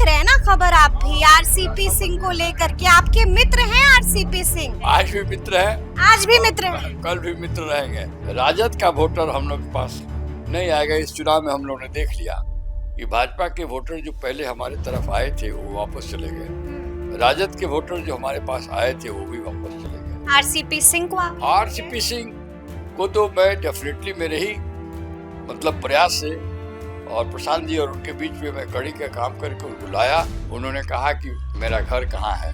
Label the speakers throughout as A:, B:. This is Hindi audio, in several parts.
A: रहे हैं ना खबर आप भी आरसीपी सिंह को लेकर के। आपके मित्र हैं आरसीपी सिंह?
B: आज भी मित्र है,
A: आज भी मित्र हैं।
B: कल भी मित्र रहेंगे। राजद का वोटर हम लोग के पास नहीं आएगा। इस चुनाव में हम लोगों ने देख लिया कि भाजपा के वोटर जो पहले हमारे तरफ आए थे वो वापस चले गए। राजद के वोटर जो हमारे पास आए थे वो भी वापस चले गए।
A: आरसीपी सिंह को
B: आरसीपी सिंह को तो मैं डेफिनेटली मेरे ही प्रयास से और प्रशांत जी और उनके बीच में मैं कड़ी का काम करके उनको लाया। उन्होंने कहा कि मेरा घर कहाँ है।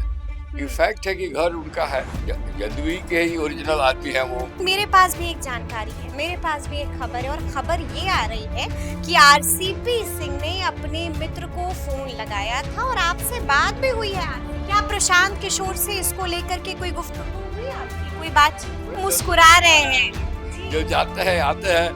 B: ये फैक्ट है कि घर उनका है, जदयू के ही ओरिजिनल आदमी है वो।
A: मेरे पास भी एक जानकारी है, मेरे पास भी एक खबर है, और खबर ये आ रही है कि आरसीपी सिंह ने अपने मित्र को फोन लगाया था और आपसे बात भी हुई है। क्या प्रशांत किशोर से इसको लेकर के कोई गुफ्तगू हुई आपकी, कोई बात? मुस्कुरा रहे हैं।
B: जो जाते हैं आते हैं,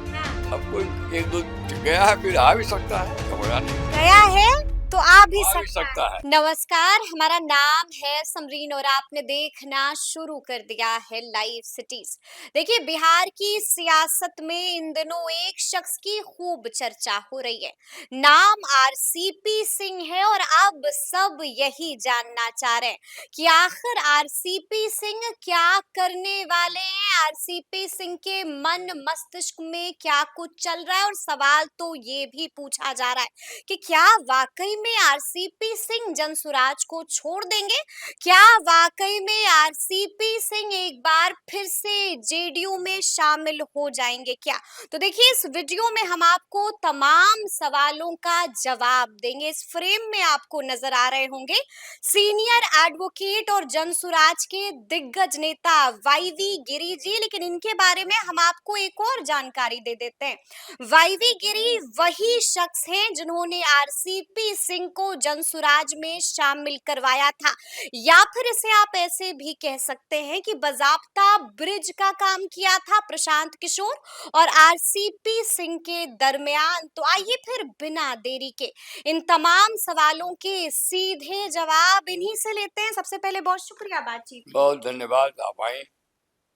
B: अब कोई एक दो गया है फिर आ भी सकता है, घबरा नहीं।
A: गया है तो आ भी
B: सकता है।
A: नमस्कार, हमारा नाम है समरीन और आपने देखना शुरू कर दिया है लाइव सिटीज। देखिए, बिहार की सियासत में इन दिनों एक शख्स की खूब चर्चा हो रही है। नाम आरसीपी सिंह है और अब सब यही जानना चाह रहे हैं कि आखिर आरसीपी सिंह क्या करने वाले हैं। आरसीपी सिंह के मन मस्तिष्क में क्या कुछ चल रहा है, और सवाल तो ये भी पूछा जा रहा है कि क्या वाकई में आरसीपी सिंह जनसुराज को छोड़ देंगे? क्या वाकई में आरसीपी सिंह एक बार फिर से जेडीयू में शामिल हो जाएंगे क्या? तो देखिए, इस वीडियो में हम आपको तमाम सवालों का जवाब देंगे। इस फ्रेम में आपको नजर आ रहे होंगे सीनियर एडवोकेट और जनसुराज के दिग्गज नेता वाईवी गिरी जी, लेकिन इनके बारे में हम आपको एक और जानकारी दे देते हैं। वाईवी गिरी वही शख्स हैं जिन्होंने आरसीपी सिंह को जनसुराज में शामिल करवाया था, या फिर इसे आप ऐसे भी कह सकते हैं कि बाज़ाब्ता ब्रिज का काम किया था प्रशांत किशोर और आरसीपी सिंह के दरमियान। तो आइए फिर बिना देरी के इन तमाम सवालों के सीधे जवाब इन्हीं से लेते हैं। सबसे पहले बहुत शुक्रिया बातचीत।
B: बहुत धन्यवाद, आप आए।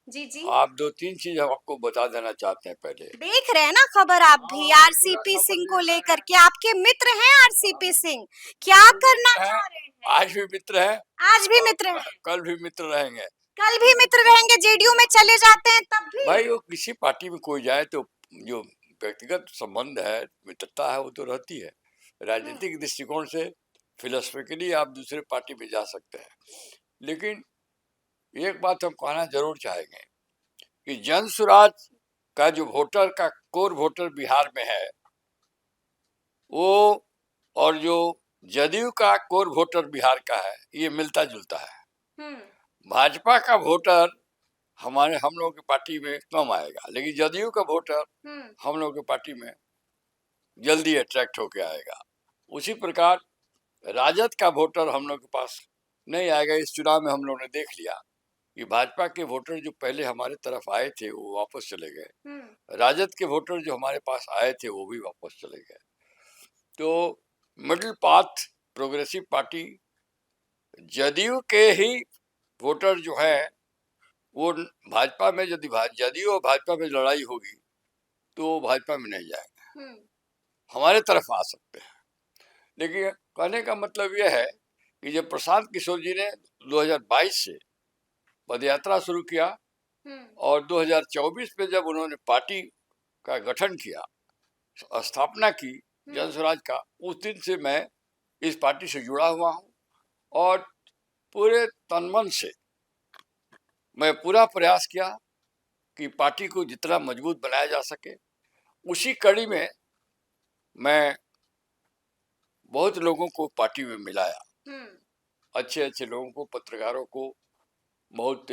A: जी
B: आप दो तीन चीज हम आपको बता देना चाहते हैं। पहले
A: देख रहे हैं ना खबर आप भी आरसीपी सिंह को लेकर के। आपके मित्र हैं आरसीपी सिंह, क्या करना चाह रहे हैं?
B: आज भी मित्र है,
A: आज भी मित्र हैं,
B: कल भी मित्र रहेंगे।
A: कल भी मित्र रहेंगे। जेडीयू में चले जाते हैं तब भी?
B: भाई वो किसी पार्टी में कोई जाए तो जो व्यक्तिगत संबंध है, मित्रता है, वो तो रहती है। राजनीतिक दृष्टिकोण से फिलोसफिकली आप दूसरे पार्टी में जा सकते हैं, लेकिन एक बात हम कहना जरूर चाहेंगे कि जनसुराज का जो वोटर का कोर वोटर बिहार में है वो, और जो जदयू का कोर वोटर बिहार का है, ये मिलता जुलता है। भाजपा का वोटर हम लोगों की पार्टी में कम आएगा, लेकिन जदयू का वोटर हम लोगों की पार्टी में जल्दी अट्रैक्ट होके आएगा। उसी प्रकार राजद का वोटर हम लोग के पास नहीं आएगा। इस चुनाव में हम लोगों ने देख लिया कि भाजपा के वोटर जो पहले हमारे तरफ आए थे वो वापस चले गए। राजद के वोटर जो हमारे पास आए थे वो भी वापस चले गए। तो middle path progressive party, JDU के ही वोटर जो है वो भाजपा में, यदि जदयू और भाजपा में लड़ाई होगी तो भाजपा में नहीं जाएगा, हमारे तरफ आ सकते हैं। लेकिन कहने का मतलब यह है कि जब प्रशांत किशोर जी ने 2022 से पदयात्रा शुरू किया और 2024 में जब उन्होंने पार्टी का गठन किया, स्थापना की जनसुराज का, उस दिन से मैं इस पार्टी से जुड़ा हुआ हूँ और पूरे तनमन से मैं पूरा प्रयास किया कि पार्टी को जितना मजबूत बनाया जा सके। उसी कड़ी में मैं बहुत लोगों को पार्टी में मिलाया, अच्छे अच्छे लोगों को, पत्रकारों को, बहुत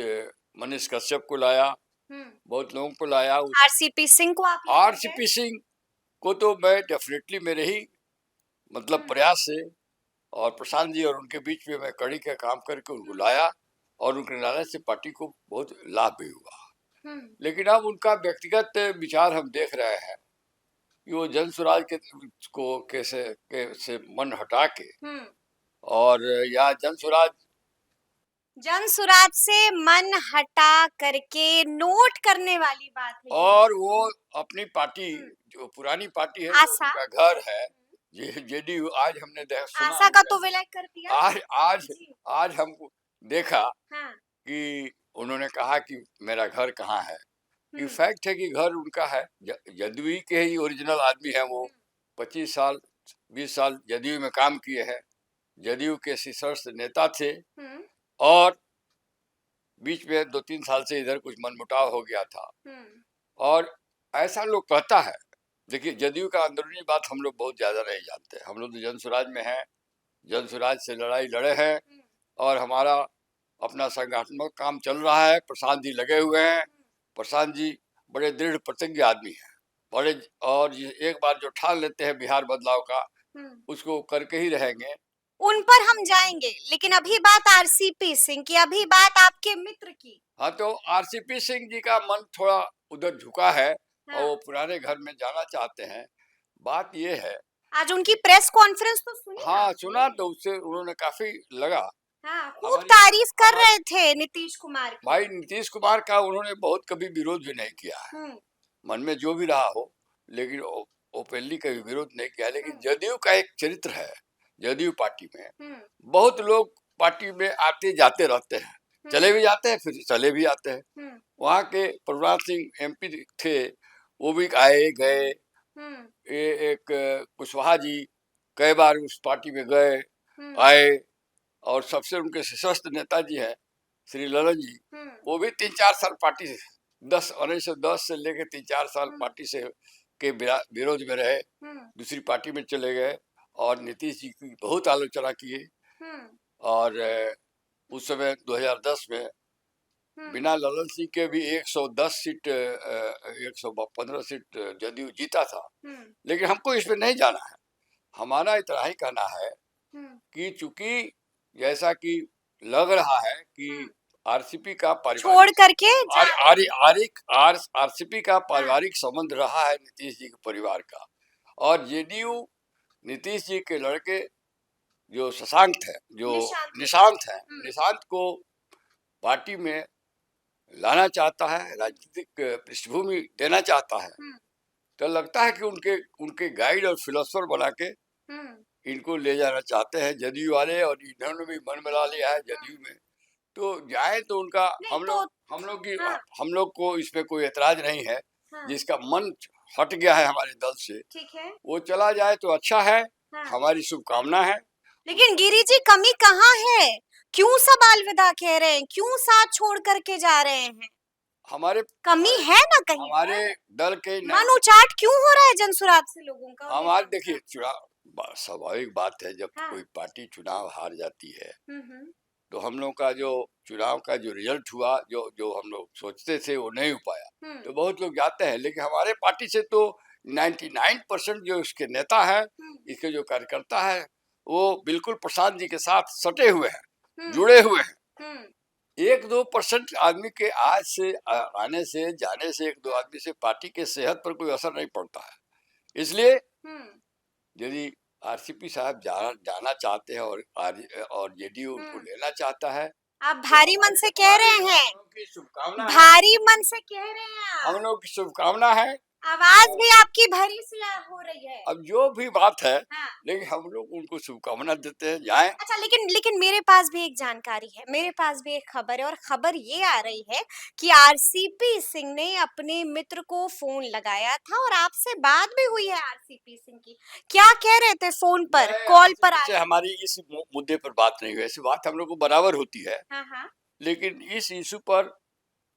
B: मनीष कश्यप को लाया, बहुत लोगों को लाया।
A: आरसीपी सिंह को
B: आरसीपी सिंह को तो मैं डेफिनेटली मेरे ही प्रयास से और प्रशांत जी और उनके बीच में मैं कड़ी का काम करके उनको लाया और उनके लाने से पार्टी को बहुत लाभ भी हुआ। लेकिन अब उनका व्यक्तिगत विचार हम देख रहे हैं कि वो जनसुराज को कैसे मन हटा के, और या
A: जनसुराज से मन हटा करके नोट करने वाली बात है।
B: और वो अपनी पार्टी जो पुरानी पार्टी है, उनका घर है, जेडीयू आज हमने सुना
A: आशा का तो विलय कर दिया।
B: आज आज
A: जी।
B: आज हमको देखा
A: हाँ।
B: कि उन्होंने कहा कि मेरा घर कहाँ है। ये
A: हम्म।
B: फैक्ट है कि घर उनका है। जदयू के ही ओरिजिनल आदमी है वो। 25 साल 20 साल जदयू में काम किए हैं। जदयू के शीर्षस्थ नेता थे
A: हम्म।
B: और बीच में 2-3 साल से इधर कुछ मनमुटाव हो गया था।
A: हम्म।
B: और ऐसा लोग कहता है। देखिए जदयू का अंदरूनी बात हम लोग बहुत ज्यादा नहीं जानते। हम लोग तो जन स्वराज में हैं, जन स्वराज से लड़ाई लड़े हैं और हमारा अपना संगठनात्मक काम चल रहा है। प्रशांत जी लगे हुए हैं। प्रशांत जी बड़े दृढ़ प्रतिज्ञ आदमी हैं, बड़े, और एक बार जो ठान लेते हैं बिहार बदलाव का, उसको करके ही रहेंगे।
A: उन पर हम जाएंगे, लेकिन अभी बात आरसीपी सिंह की, अभी बात आपके मित्र की।
B: हाँ, तो आरसीपी सिंह जी का मन थोड़ा उधर झुका है।
A: हाँ।
B: और वो पुराने घर में जाना चाहते हैं। बात ये है,
A: आज उनकी प्रेस कॉन्फ्रेंस तो सुनी
B: हाँ
A: आपने?
B: सुना, तो उससे उन्होंने काफी लगा।
A: हाँ, खूब
B: हमारी
A: तारीफ कर
B: हमारी
A: रहे थे नीतीश कुमार की।
B: भाई नीतीश कुमार का उन्होंने बहुत कभी विरोध भी नहीं किया है। मन में जो भी रहा हो, लेकिन ओपनली कभी विरोध नहीं किया। लेकिन जदयू का एक चरित्र है। जदयू पार्टी में बहुत लोग पार्टी में आते जाते रहते हैं, चले भी जाते हैं, फिर चले भी आते हैं। वहाँ के प्रभुनाथ सिंह एमपी थे, वो भी आए गए। ये एक कुशवाहा जी कई बार उस पार्टी में गए आए। और सबसे उनके सशस्त्र नेताजी हैं श्री ललन जी, वो भी 3-4 साल पार्टी से 1910 से लेकर 3-4 साल पार्टी से के विरोध में रहे, दूसरी पार्टी में चले गए और नीतीश जी की बहुत आलोचना किए। और उस समय 2010 में बिना ललन सिंह के भी 110 सीट 115 सीट जदयू जीता था। लेकिन हमको इसमें नहीं जाना है। हमारा इतना ही कहना है कि चूंकि जैसा कि लग रहा है कि आरसीपी का
A: छोड़ करके
B: आरसीपी का पारिवारिक संबंध रहा है नीतीश जी के परिवार का। और जेडीयू नीतीश जी के लड़के जो शशांक है, जो निशांत है, निशांत को पार्टी में लाना चाहता है, राजनीतिक पृष्ठभूमि देना चाहता है। तो लगता है कि उनके गाइड और फिलोसोफर बना के इनको ले जाना चाहते हैं जदयू वाले। और इन्होंने भी मन बना लिया है जदयू में, तो जाए तो उनका हम लोग को इसमें कोई एतराज नहीं है। जिसका मन हट गया है हमारे दल से,
A: ठीक है,
B: वो चला जाए तो अच्छा है। हमारी शुभकामना है।
A: लेकिन गिरी जी कमी कहाँ है? क्यों सब अलविदा कह रहे हैं? क्यों साथ छोड़ करके जा रहे हैं?
B: हमारे
A: कमी है ना कहीं?
B: हमारे दल के
A: मन उचाट क्यों हो रहा है जनसुराज से लोगों का?
B: हमारे देखिए, चुनाव स्वाभाविक बात है। जब कोई पार्टी चुनाव हार जाती है तो हम लोग का जो चुनाव का जो रिजल्ट हुआ, जो हम लोग सोचते थे वो नहीं हो पाया, तो बहुत लोग जाते हैं। लेकिन हमारे पार्टी से तो 99% जो इसके नेता है, इसके जो कार्यकर्ता है, वो बिल्कुल प्रशांत जी के साथ सटे हुए हैं, जुड़े हुए हैं। 1-2% आदमी के आज से आने से जाने से, 1-2 आदमी से पार्टी के सेहत पर कोई असर नहीं पड़ता है। इसलिए यदि आरसीपी साहब जाना चाहते हैं और जेडीयू उनको लेना चाहता है,
A: आप भारी मन से कह रहे हैं,
B: शुभकामना,
A: भारी मन से कह रहे हैं,
B: हम लोग की शुभकामना है।
A: आवाज भी आपकी भरी सी हो रही है।
B: अब जो भी बात है, लेकिन हम लोग उनको शुभकामना देते हैं, जाएं।
A: अच्छा, लेकिन मेरे पास भी एक जानकारी है, मेरे पास भी एक खबर है, और खबर ये आ रही है कि आरसीपी सिंह ने अपने मित्र को फोन लगाया था और आपसे बात भी हुई है आरसीपी सिंह की। क्या कह रहे थे फोन पर, कॉल पर?
B: हमारी इस मुद्दे पर बात नहीं हुई। ऐसी बात हम लोग को बराबर होती है, लेकिन इस इशू पर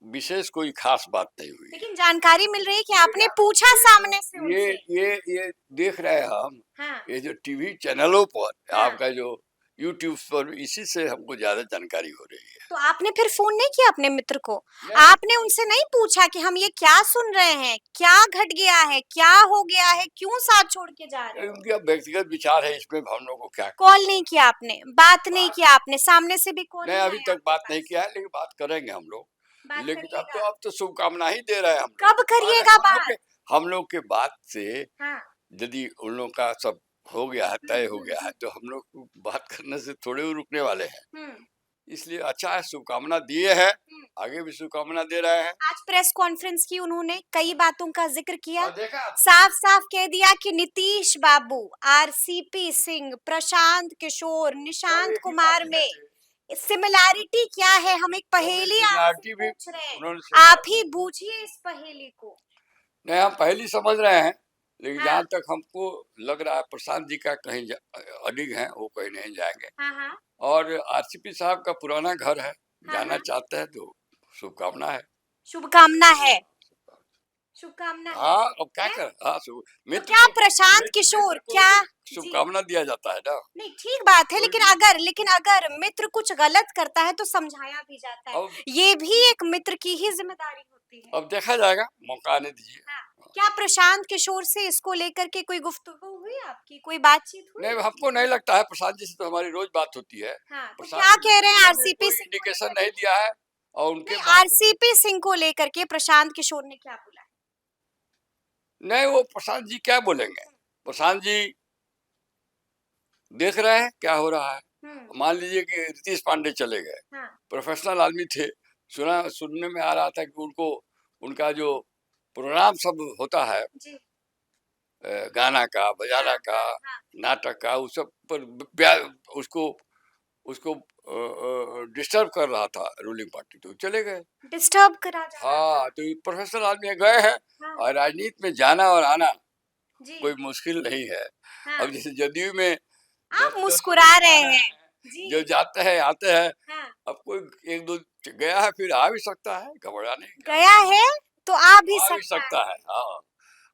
B: विशेष कोई खास बात नहीं हुई।
A: लेकिन जानकारी मिल रही है कि आपने पूछा सामने से उनसे।
B: ये देख रहे हैं हम। ये जो टीवी चैनलों पर आपका जो यूट्यूब पर, इसी से हमको ज्यादा जानकारी हो रही है।
A: तो आपने फिर फोन नहीं किया अपने मित्र को? आपने उनसे नहीं पूछा कि हम ये क्या सुन रहे हैं, क्या घट गया है, क्या हो गया है, क्यों साथ छोड़ के जा रहे हैं?
B: उनका व्यक्तिगत विचार है, इसमें हम लोग को क्या।
A: कॉल नहीं किया आपने, बात नहीं किया आपने, सामने से भी कॉल
B: नहीं, अभी तक बात नहीं किया है, लेकिन बात करेंगे हम लोग। लेकिन अब तो शुभकामना ही दे रहे हैं हम।
A: कब करिएगा बात?
B: हम लोग के बात से यदि उन लोग का सब हो गया है, तय हो गया है, तो हम लोग बात करने से थोड़े रुकने वाले हैं। इसलिए अच्छा है, शुभकामना दिए हैं, आगे भी शुभकामना दे रहे हैं।
A: आज प्रेस कॉन्फ्रेंस की उन्होंने, कई बातों का जिक्र किया,
B: और देखा
A: साफ साफ कह दिया कि नीतीश बाबू, आरसीपी सिंह, प्रशांत किशोर,
B: सब
A: निशांत
B: एक ही
A: कुमार
B: पार्टी में
A: में
B: थे।
A: सिमिलैरिटी क्या है? हम एक
B: सब एक
A: पहेली आपसे
B: सिमिलैरिटी भी
A: पूछ रहे हैं,
B: उन्होंने
A: आप ही बूझिए इस पहेली को।
B: नहीं, हम पहली समझ रहे हैं, लेकिन
A: हाँ
B: जहाँ तक हमको लग रहा है प्रशांत जी का कहीं अडिग है, वो कहीं नहीं जाएंगे।
A: हाँ हाँ
B: और आरसीपी साहब का पुराना घर है,
A: हाँ
B: जाना
A: हाँ,
B: चाहते हैं तो शुभकामना है।
A: शुभकामना है, शुभकामना
B: हाँ, अब क्या
A: है?
B: कर, हाँ
A: तो
B: मित्र
A: क्या
B: को
A: प्रशांत किशोर,
B: मित्र को
A: क्या?
B: तो
A: जी,
B: शुभकामना दिया जाता है ना।
A: नहीं ठीक बात है,
B: कोई
A: लेकिन
B: भी
A: अगर मित्र कुछ गलत करता है तो समझाया भी जाता है,
B: अब
A: ये भी एक मित्र की ही जिम्मेदारी होती है।
B: अब देखा जाएगा, मौका आने दीजिए।
A: हाँ, क्या प्रशांत किशोर से इसको लेकर के कोई गुफ्तगू हुई आपकी, कोई बातचीत हुई?
B: नहीं, हमको नहीं लगता है, प्रशांत जी से तो हमारी रोज बात होती है।
A: हाँ, तो
B: प्रशांत
A: क्या
B: जी
A: कह रहे हैं
B: उन्होंने
A: आरसीपी
B: कोई
A: सिंह को
B: इंडिकेशन
A: लेकर
B: नहीं
A: के?
B: दिया है, और उनके
A: नहीं,
B: बात
A: आरसीपी सिंह को लेकर के प्रशांत किशोर ने क्या बोला है?
B: नहीं, वो प्रशांत जी क्या बोलेंगे। प्रशांत जी देख रहे हैं क्या हो रहा है।
A: हम्म,
B: मान लीजिए कि रीतीश पांडे चले गए,
A: हाँ
B: प्रोफेशनल आदमी थे, सुनने में आ रहा था कि उनको उनका जो प्रोग्राम सब होता है,
A: जी,
B: गाना का, बजाना
A: हाँ
B: का,
A: हाँ हाँ,
B: नाटक का, उस सब पर उसको उसको डिस्टर्ब कर रहा था रूलिंग पार्टी, तो चले गए।
A: डिस्टर्ब करा जा रहा था।
B: हाँ, तो ये प्रोफेशनल आदमी गए हैं,
A: हाँ
B: और राजनीति में जाना और आना
A: जी,
B: कोई मुश्किल नहीं है।
A: हाँ,
B: अब जैसे जदयू में
A: आप
B: 10
A: मुस्कुरा
B: लोग जा
A: रहे
B: रहे
A: हैं।
B: हैं, जो
A: जी,
B: जाते हैं आते हैं,
A: हाँ,
B: अब कोई एक दो गया है, फिर आ भी सकता है, घबराने की क्या
A: गया है तो आ भी
B: बात। आ भी
A: सकता है।
B: सकता है, हाँ,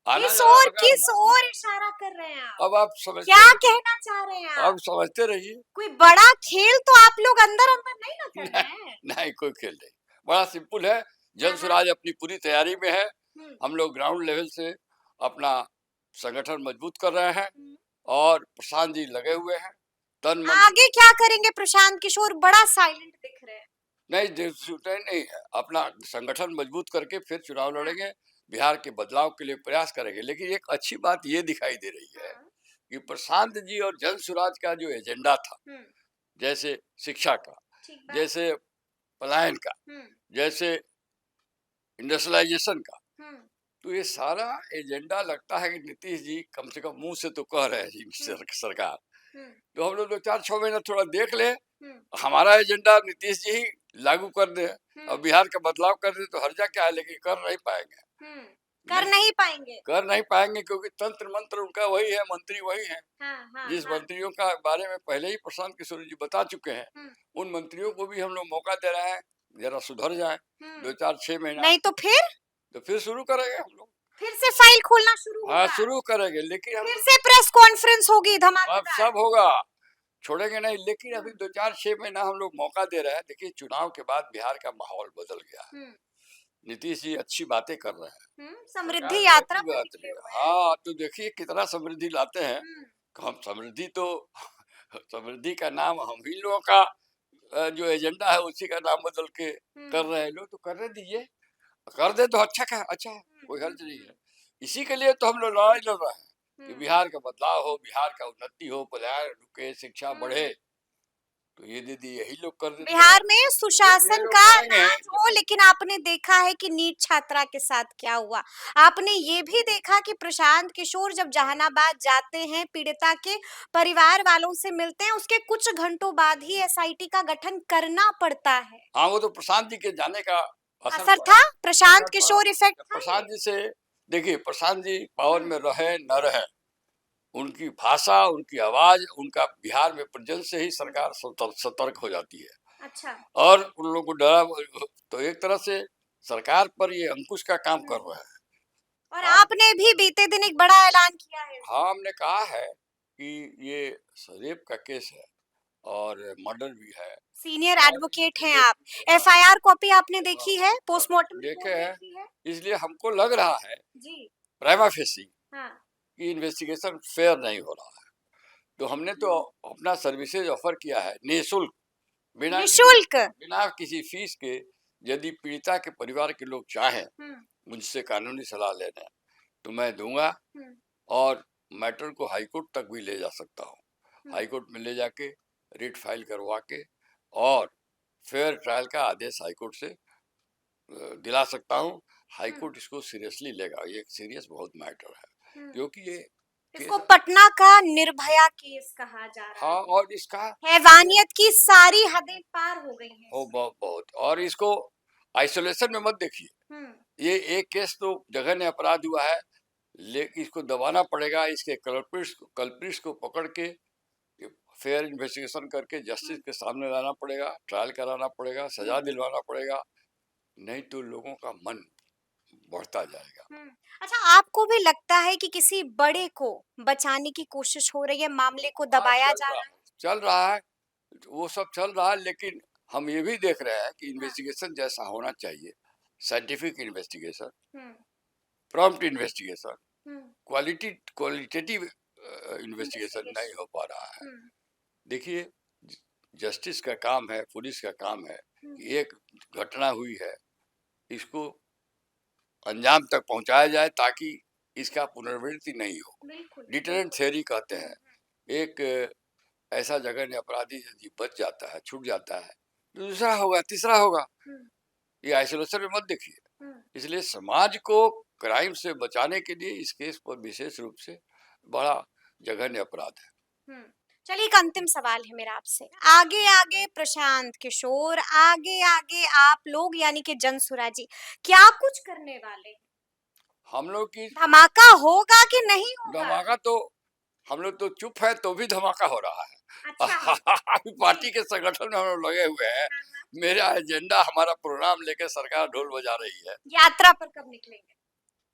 B: आना जाना लगा
A: किस
B: रहता है।
A: ओर इशारा कर रहे हैं आप?
B: अब आप समझते
A: क्या
B: रहिए,
A: कहना चाह रहे हैं
B: अब
A: आप?
B: समझते रहिए।
A: कोई बड़ा खेल तो आप लोग अंदर अंदर नहीं ना कर
B: नहीं,
A: रहे हैं?
B: नहीं कोई खेल नहीं, बड़ा सिंपल है।
A: हाँ
B: जन
A: हाँ,
B: स्वराज अपनी पूरी तैयारी में है।
A: हम्म,
B: हम लोग ग्राउंड लेवल से अपना संगठन मजबूत कर रहे हैं,
A: हम्म।
B: और प्रशांत जी लगे हुए हैं तन मन से।
A: आगे क्या करेंगे? प्रशांत किशोर बड़ा साइलेंट दिख रहे हैं।
B: नहीं, छूटे नहीं है, अपना संगठन मजबूत करके फिर चुनाव
A: हाँ
B: लड़ेंगे, बिहार के बदलाव के लिए प्रयास करेंगे। लेकिन एक अच्छी बात ये दिखाई दे रही है
A: हाँ,
B: कि प्रशांत जी और जन स्वराज का जो एजेंडा था,
A: हम्म,
B: जैसे शिक्षा का,
A: ठीक बात।
B: जैसे पलायन का,
A: हम्म,
B: जैसे इंडस्ट्रियलाइजेशन का,
A: हम्म,
B: तो ये सारा एजेंडा लगता है कि नीतीश जी कम से कम मुंह से तो कह रहे हैं जी,
A: हम्म,
B: सरकार।
A: हम्म,
B: तो हम लोग 2 4 6 महीना थोड़ा देख ले,
A: हम्म,
B: हमारा एजेंडा नीतीश जी ही लागू कर दे, और
A: हम्म,
B: बिहार का बदलाव कर दे, तो हर्जा क्या है, लेकिन कर नहीं पाएंगे।
A: हम्म। कर
B: नहीं,
A: नहीं पाएंगे।
B: कर नहीं पाएंगे, क्योंकि तंत्र मंत्र उनका वही है, मंत्री वही है।
A: हाँ हाँ
B: जिस
A: हाँ,
B: मंत्रियों का बारे में पहले ही प्रशांत किशोर जी बता चुके हैं,
A: हम्म,
B: उन मंत्रियों को भी हम लोग मौका दे रहे हैं, जरा सुधर जाए।
A: हम्म।
B: 2 4 6 महीना,
A: नहीं तो
B: तो फिर शुरू करेंगे हम लोग।
A: फिर से फाइल खोलना शुरू
B: हाँ,
A: होगा,
B: शुरू करेंगे, लेकिन हम
A: फिर से प्रेस कॉन्फ्रेंस होगी
B: अब
A: धमाकेदार।
B: सब होगा, छोड़ेंगे नहीं। लेकिन अभी
A: हम्म,
B: 2 4 6 महीना हम लोग मौका दे रहे हैं। देखिए, चुनाव के बाद बिहार का माहौल बदल गया है।
A: हम्म,
B: नीतीश जी अच्छी बातें कर रहे हैं, सरकार
A: समृद्धि
B: भी
A: यात्रा
B: अच्छी
A: पे
B: बात
A: निकले
B: रही है।
A: हुए हैं।
B: हाँ, तो देखिए कितना समृद्धि लाते हैं।
A: हम्म,
B: हम समृद्धि तो समृद्धि का नाम हम ही लोगों का जो एजेंडा है उसी का नाम बदल के कर
A: हम्म,
B: रहे हैं लोग, तो करने दीजिए। कर दे तो अच्छा का अच्छा है, कोई
A: हम्म,
B: हर्ज नहीं है। इसी के लिए तो हम लोग लड़ाई लड़ रहे हैं कि
A: हम्म,
B: बिहार का बदलाव हो, बिहार का उन्नति हो, पलायन रुके, शिक्षा बढ़े।
A: हम्म।
B: तो ये दीदी यही लोग कर देते हैं।
A: बिहार में
B: जब ये
A: सुशासन
B: लोग
A: का
B: करेंगे,
A: राज हो, लेकिन आपने देखा है कि नीट छात्रा के साथ क्या हुआ। आपने ये भी देखा कि प्रशांत किशोर जब जहानाबाद जाते हैं, पीड़िता के परिवार वालों से मिलते हैं, उसके कुछ घंटों बाद ही एसआईटी का गठन करना पड़ता है।
B: हाँ, वो तो प्रशांत जी के जाने का असर
A: असर
B: पड़ा,
A: था, प्रशांत
B: असर पड़ा।
A: किशोर इफेक्ट
B: जब
A: था ये।
B: प्रशांत जी से, देखिए प्रशांत जी पावर
A: हम्म,
B: में रहे न रहे, उनकी भाषा, उनकी आवाज, उनका बिहार में प्रेजेंस से ही
A: हम्म,
B: सरकार सतर्क हो जाती है,
A: अच्छा।
B: और उन लोगों को डरा। तो एक तरह से सरकार पर ये अंकुश का काम कर
A: हम्म,
B: रहा है।
A: और
B: आप,
A: आपने भी बीते दिन एक बड़ा ऐलान किया है।
B: हाँ, हमने कहा है कि ये रेप का केस है, और मर्डर भी है,
A: सीनियर
B: और
A: एडवोकेट हैं
B: ये,
A: आप,
B: हाँ,
A: एफआईआर कॉपी आपने
B: हाँ,
A: देखी है,
B: हाँ,
A: पोस्टमार्टम
B: देखे
A: रिपोर्ट
B: हैं।
A: देखी है?
B: इसलिए हमको लग रहा है
A: जी,
B: प्राइमा फेसी
A: हाँ,
B: कि इन्वेस्टिगेशन फेयर नहीं हो रहा है। तो हमने तो अपना सर्विसेज ऑफर किया है निःशुल्क,
A: निशुल्क।
B: बिना किसी फीस के। यदि पीड़िता के परिवार के लोग चाहें
A: हम्म,
B: मुझसे कानूनी सलाह लेने, तो मैं दूंगा,
A: हम्म,
B: और मैटर को हाईकोर्ट तक भी ले जा सकता हूँ।
A: हम्म,
B: हाईकोर्ट में ले जाके रिट फाइल करवा के, और फेयर ट्रायल का आदेश हाईकोर्ट से दिला सकता हूँ।
A: हम्म
B: हाईकोर्ट इसको सीरियसली लेगा, ये एक सीरियस बहुत मैटर है,
A: हम्म
B: क्योंकि ये
A: इसको
B: केस।
A: पटना का निर्भया केस कहा जा रहा
B: हाँ,
A: है।
B: और इसका ये
A: हैवानियत की सारी हदें पार हो गई हैं
B: हो
A: इसमें।
B: बहुत बहुत, और इसको आइसोलेशन में मत देखिए।
A: हम्म
B: ये एक केस तो जघन्य अपराध हुआ है, लेकिन इसको दबाना पड़ेगा, इसके कल्प्रिट्स को पकड़ के फेयर इन्वेस्टिगेशन करके जस्टिस
A: हम्म
B: के सामने लाना पड़ेगा, ट्रायल कराना पड़ेगा, सजा
A: हम्म
B: दिलवाना पड़ेगा, नहीं तो लोगों का मन बढ़ता जाएगा।
A: हम्म। अच्छा, आपको भी लगता है कि किसी बड़े को बचाने की कोशिश हो रही है, मामले को
B: हाँ,
A: दबाया जा रहा है?
B: चल रहा है, वो सब चल रहा है, लेकिन हम ये भी देख रहे हैं कि
A: हाँ।
B: इन्वेस्टिगेशन जैसा होना चाहिए, साइंटिफिक इन्वेस्टिगेशन,
A: हम्म
B: प्रॉम्प्ट इन्वेस्टिगेशन,
A: हम्म
B: क्वालिटेटिव इन्वेस्टिगेशन नहीं
A: इन्वेस्टिगेशन।
B: हो पा रहा है।
A: हम्म
B: देखिए, जस्टिस का काम है, पुलिस का काम है
A: हम्म
B: कि एक घटना हुई है, इसको अंजाम तक पहुंचाया जाए ताकि इसका पुनरावृत्ति नहीं हो।
A: बिल्कुल
B: डिटरेंट
A: बिल्कुल।
B: थ्योरी कहते हैं। एक ऐसा जघन्य अपराधी यदि बच जाता है, छूट जाता है, तो दूसरा होगा, तीसरा होगा।
A: हम्म
B: ये आइसोलेशन में मत देखिए।
A: हम्म
B: इसलिए समाज को क्राइम से बचाने के लिए इस केस पर विशेष रूप से बड़ा जघन्य अपराध है।
A: हम्म। चलिए, एक अंतिम सवाल है मेरा आपसे। आगे आगे प्रशांत किशोर, आगे आगे आप लोग यानी कि जनसुरा जी क्या कुछ करने वाले हैं?
B: हम लोग की
A: धमाका होगा कि नहीं होगा?
B: धमाका तो, हम लोग तो चुप है तो भी धमाका हो रहा
A: अच्छा।
B: है। अभी
A: जी।
B: पार्टी के संगठन में हम लोग लगे हुए हैं।
A: हाँ हाँ।
B: मेरा एजेंडा, हमारा प्रोग्राम लेकर सरकार ढोल बजा रही है।
A: यात्रा पर कब निकलेंगे?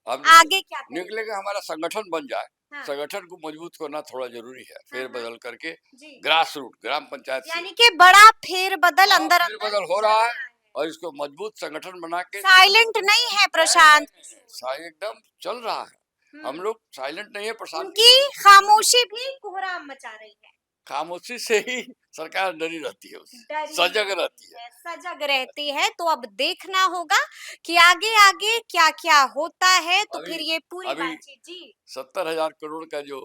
B: हम
A: आगे क्या करेंगे?
B: निकलेंगे, हमारा संगठन बन जाए।
A: हाँ
B: संगठन को मजबूत करना थोड़ा जरूरी है,
A: हाँ
B: फेर
A: हाँ।
B: बदल करके
A: जी।
B: ग्रास रूट, ग्राम पंचायत से।
A: यानी कि बड़ा फेरबदल
B: हाँ,
A: अंदर
B: फेर
A: अंदर
B: बदल हो
A: चल
B: रहा है,
A: रहा है।
B: और इसको मजबूत संगठन बना के
A: साइलेंट नहीं है प्रशांत किशोर।
B: एकदम चल रहा है। हम लोग साइलेंट नहीं है, प्रशांत
A: उनकी
B: किशोर।
A: खामोशी भी कोहराम मचा रही है।
B: खामोशी से ही सरकार डरी रहती है, उससे
A: डरी
B: सजग रहती
A: रहती
B: है।
A: है, सजग रहती है। तो अब देखना होगा कि आगे आगे क्या क्या होता है। तो
B: अभी
A: फिर ये पूरी
B: अभी
A: बातचीत। जी।
B: 70,000 करोड़ का जो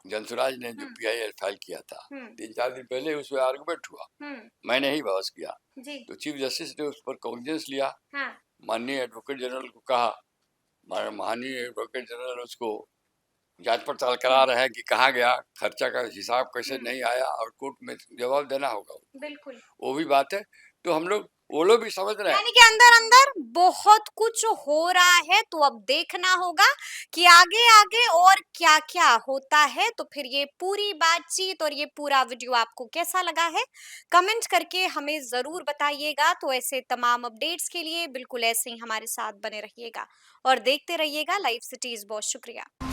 B: जनसुराज ने जो
A: हम्म
B: पीआईएल फाइल किया था,
A: हम्म
B: 3-4 दिन पहले उसमें आर्गुमेंट हुआ,
A: हम्म।
B: मैंने ही बहस किया।
A: जी।
B: तो चीफ जस्टिस ने उस पर कॉग्निजेंस लिया,
A: हाँ।
B: माननीय एडवोकेट जनरल को कहा, माननीय एडवोकेट जनरल उसको जांच पड़ताल करा
A: हम्म
B: रहे हैं कि कहाँ गया, खर्चा का हिसाब कैसे
A: हम्म।
B: नहीं आया, और कोर्ट में जवाब देना होगा।
A: बिल्कुल।
B: वो भी बात है। तो हम लोग, वो लोग भी समझ रहे हैं।
A: यानी कि अंदर अंदर बहुत कुछ हो रहा है। तो अब देखना होगा कि आगे आगे और क्या क्या होता है। तो फिर ये पूरी बातचीत और ये पूरा वीडियो आपको कैसा लगा है, कमेंट करके हमें जरूर बताइएगा। तो ऐसे तमाम अपडेट्स के लिए बिल्कुल ऐसे ही हमारे साथ बने रहिएगा और देखते रहिएगा लाइव सिटीज। बहुत शुक्रिया।